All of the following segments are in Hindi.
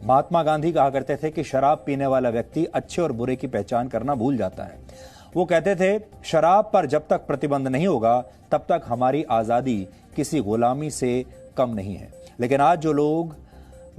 महात्मा गांधी कहा करते थे कि शराब पीने वाला व्यक्ति अच्छे और बुरे की पहचान करना भूल जाता है। वो कहते थे शराब पर जब तक प्रतिबंध नहीं होगा तब तक हमारी आज़ादी किसी गुलामी से कम नहीं है। लेकिन आज जो लोग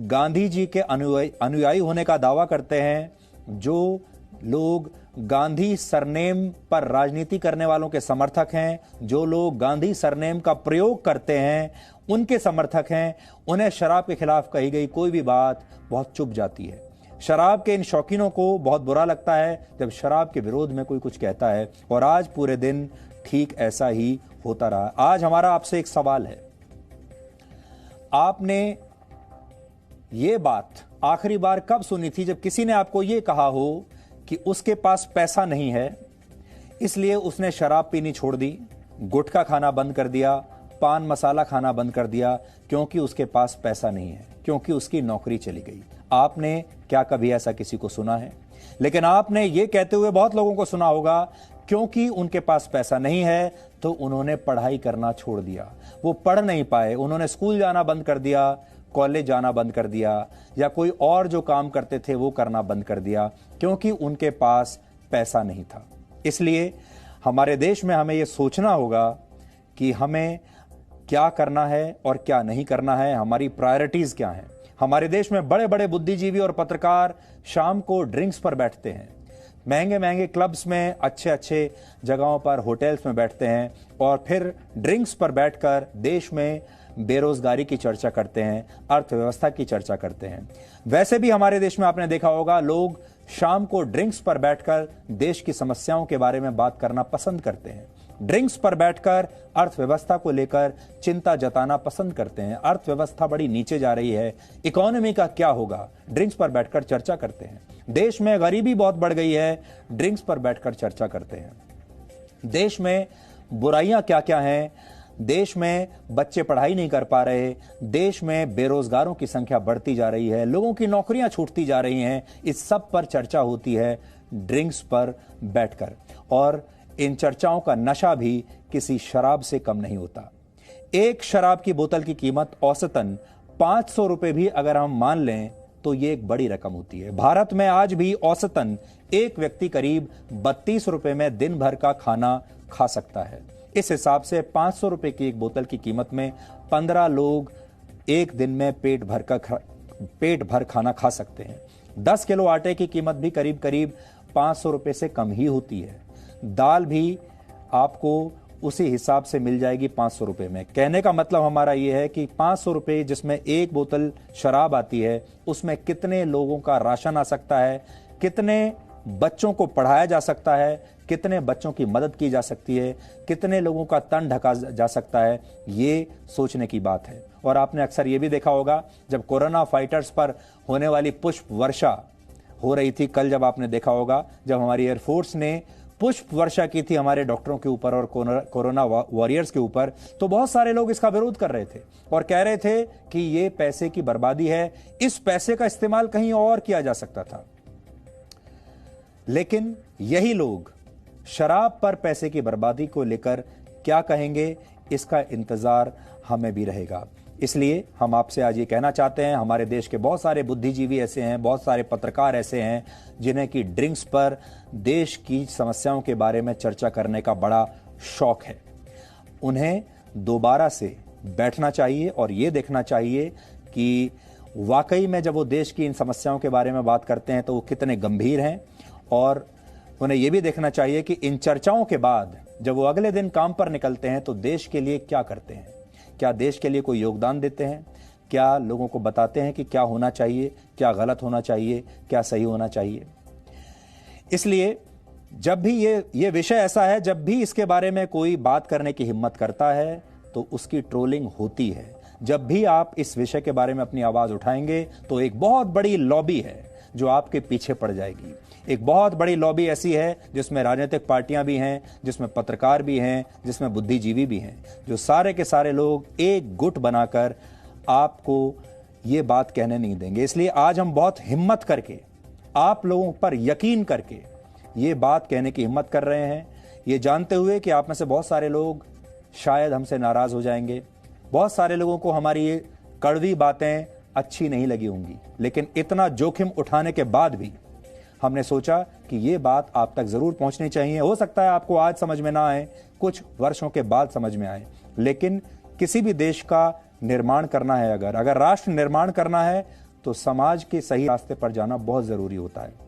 गांधी जी के अनुयायी होने का दावा करते हैं, जो लोग गांधी सरनेम पर राजनीति करने वालों के समर्थक हैं, जो लोग गांधी सरनेम का प्रयोग करते हैं उनके समर्थक हैं, उन्हें शराब के खिलाफ कही गई कोई भी बात बहुत चुभ जाती है। शराब के इन शौकीनों को बहुत बुरा लगता है जब शराब के विरोध में कोई कुछ कहता है, और आज पूरे दिन ठीक ऐसा ही होता रहा। आज हमारा आपसे एक सवाल है, आपने ये बात आखिरी बार कब सुनी थी जब किसी ने आपको ये कहा हो कि उसके पास पैसा नहीं है इसलिए उसने शराब पीनी छोड़ दी, गुटखा खाना बंद कर दिया, पान मसाला खाना बंद कर दिया क्योंकि उसके पास पैसा नहीं है, क्योंकि उसकी नौकरी चली गई? आपने क्या कभी ऐसा किसी को सुना है? लेकिन आपने ये कहते हुए बहुत लोगों को सुना होगा क्योंकि उनके पास पैसा नहीं है तो उन्होंने पढ़ाई करना छोड़ दिया, वो पढ़ नहीं पाए, उन्होंने स्कूल जाना बंद कर दिया, कॉलेज जाना बंद कर दिया, या कोई और जो काम करते थे वो करना बंद कर दिया क्योंकि उनके पास पैसा नहीं था। इसलिए हमारे देश में हमें ये सोचना होगा कि हमें क्या करना है और क्या नहीं करना है, हमारी प्रायोरिटीज क्या हैं। हमारे देश में बड़े बड़े बुद्धिजीवी और पत्रकार शाम को ड्रिंक्स पर बैठते हैं, महंगे महंगे क्लब्स में, अच्छे अच्छे जगहों पर, होटल्स में बैठते हैं और फिर ड्रिंक्स पर बैठकर देश में बेरोजगारी की चर्चा करते हैं, अर्थव्यवस्था की चर्चा करते हैं। वैसे भी हमारे देश में आपने देखा होगा लोग शाम को ड्रिंक्स पर बैठकर देश की समस्याओं के बारे में बात करना पसंद करते हैं, ड्रिंक्स पर बैठकर अर्थव्यवस्था को लेकर चिंता जताना पसंद करते हैं। अर्थव्यवस्था बड़ी नीचे जा रही है, इकोनॉमी का क्या होगा, ड्रिंक्स पर बैठकर चर्चा करते हैं। देश में गरीबी बहुत बढ़ गई है, ड्रिंक्स पर बैठकर चर्चा करते हैं। देश में बुराइयां क्या क्या हैं, देश में बच्चे पढ़ाई नहीं कर पा रहे, देश में बेरोजगारों की संख्या बढ़ती जा रही है, लोगों की नौकरियां छूटती जा रही हैं, इस सब पर चर्चा होती है ड्रिंक्स पर बैठकर। और इन चर्चाओं का नशा भी किसी शराब से कम नहीं होता। एक शराब की बोतल की कीमत औसतन 500 रुपए भी अगर हम मान लें तो ये एक बड़ी रकम होती है। भारत में आज भी औसतन एक व्यक्ति करीब 32 रुपए में दिन भर का खाना खा सकता है। इस हिसाब से 500 रुपए की एक बोतल की कीमत में 15 लोग एक दिन में पेट भर खाना खा सकते हैं। 10 किलो आटे की कीमत भी करीब करीब 500 रुपए से कम ही होती है। दाल भी आपको उसी हिसाब से मिल जाएगी 500 रुपए में। कहने का मतलब हमारा यह है कि 500 रुपए जिसमें एक बोतल शराब आती है उसमें कितने लोगों का राशन आ सकता है, कितने बच्चों को पढ़ाया जा सकता है, कितने बच्चों की मदद की जा सकती है, कितने लोगों का तन ढका जा सकता है, ये सोचने की बात है। और आपने अक्सर ये भी देखा होगा जब कोरोना फाइटर्स पर होने वाली पुष्प वर्षा हो रही थी, कल जब आपने देखा होगा जब हमारी एयरफोर्स ने पुष्प वर्षा की थी हमारे डॉक्टरों के ऊपर और कोरोना वॉरियर्स के ऊपर, तो बहुत सारे लोग इसका विरोध कर रहे थे और कह रहे थे कि ये पैसे की बर्बादी है, इस पैसे का इस्तेमाल कहीं और किया जा सकता था। लेकिन यही लोग शराब पर पैसे की बर्बादी को लेकर क्या कहेंगे, इसका इंतजार हमें भी रहेगा। इसलिए हम आपसे आज ये कहना चाहते हैं, हमारे देश के बहुत सारे बुद्धिजीवी ऐसे हैं, बहुत सारे पत्रकार ऐसे हैं जिन्हें कि ड्रिंक्स पर देश की समस्याओं के बारे में चर्चा करने का बड़ा शौक है। उन्हें दोबारा से बैठना चाहिए और ये देखना चाहिए कि वाकई में जब वो देश की इन समस्याओं के बारे में बात करते हैं तो वो कितने गंभीर हैं, और उन्हें यह भी देखना चाहिए कि इन चर्चाओं के बाद जब वो अगले दिन काम पर निकलते हैं तो देश के लिए क्या करते हैं, क्या देश के लिए कोई योगदान देते हैं, क्या लोगों को बताते हैं कि क्या होना चाहिए, क्या गलत होना चाहिए, क्या सही होना चाहिए। इसलिए जब भी ये विषय ऐसा है, जब भी इसके बारे में कोई बात करने की हिम्मत करता है तो उसकी ट्रोलिंग होती है। जब भी आप इस विषय के बारे में अपनी आवाज उठाएंगे तो एक बहुत बड़ी लॉबी है जो आपके पीछे पड़ जाएगी। एक बहुत बड़ी लॉबी ऐसी है जिसमें राजनीतिक पार्टियां भी हैं, जिसमें पत्रकार भी हैं, जिसमें बुद्धिजीवी भी हैं, जो सारे के सारे लोग एक गुट बनाकर आपको ये बात कहने नहीं देंगे। इसलिए आज हम बहुत हिम्मत करके, आप लोगों पर यकीन करके ये बात कहने की हिम्मत कर रहे हैं, ये जानते हुए कि आप में से बहुत सारे लोग शायद हमसे नाराज हो जाएंगे, बहुत सारे लोगों को हमारी ये कड़वी बातें अच्छी नहीं लगी होंगी, लेकिन इतना जोखिम उठाने के बाद भी हमने सोचा कि ये बात आप तक जरूर पहुंचनी चाहिए। हो सकता है आपको आज समझ में ना आए, कुछ वर्षों के बाद समझ में आए, लेकिन किसी भी देश का निर्माण करना है, अगर राष्ट्र निर्माण करना है, तो समाज के सही रास्ते पर जाना बहुत जरूरी होता है।